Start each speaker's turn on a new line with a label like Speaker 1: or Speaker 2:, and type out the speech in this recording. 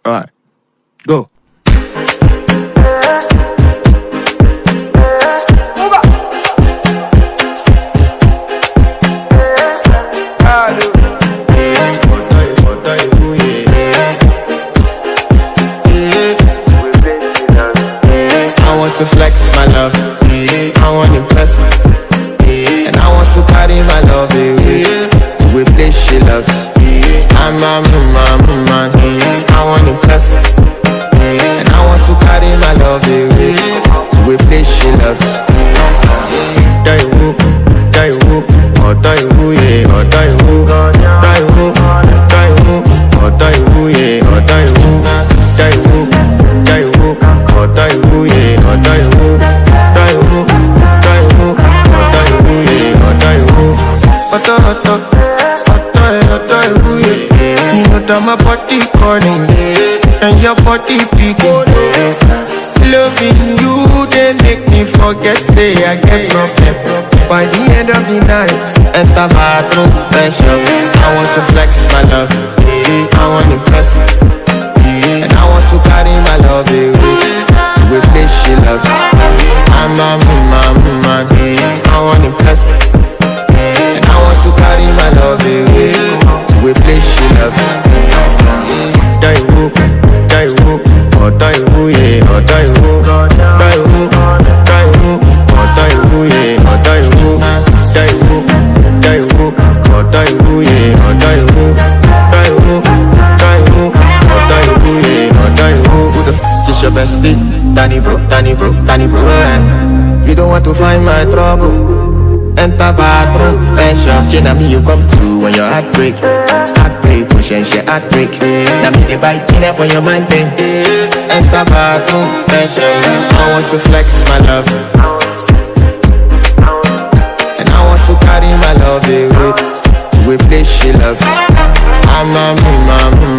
Speaker 1: Alright, go.
Speaker 2: To flex my love, I want to impress, and I want to carry my love away to a place she loves. I'm a man, I want to impress, and I want to carry my love away to a place she loves. Die woo, oh die woo, yeah, oh die woo, die woo, oh die woo, yeah, oh die woo, die woo, oh die woo, yeah, oh die woo, die woo, oh die woo, yeah, oh die woo. Oh die woo, yeah. You know that my body calling, and your body picking. Loving you, they make me forget, say I get problem. By the end of the night, enter bathroom, fresh up. I want to flex my love, I want to impress, and I want to carry my love away to a place she loves. I'm a man, I want to impress, and I want to carry my love away to a place she loves. Die woo, oh die woo, yeah, oh die woo, die woo, oh die woo, yeah, oh die woo, die woo, oh die woo, yeah, oh die woo, die woo, oh die woo, yeah, oh die woo. Who the f is your bestie? Danny bro, You don't want to find my trouble. Enter bathroom, fresh up. She na me you come through when your heart break, push and she heartbreak. Na me they bite dinner for your mind thing. Enter bathroom, fresh up. I want to flex my love, and I want to carry my love away to a place she loves. I'm a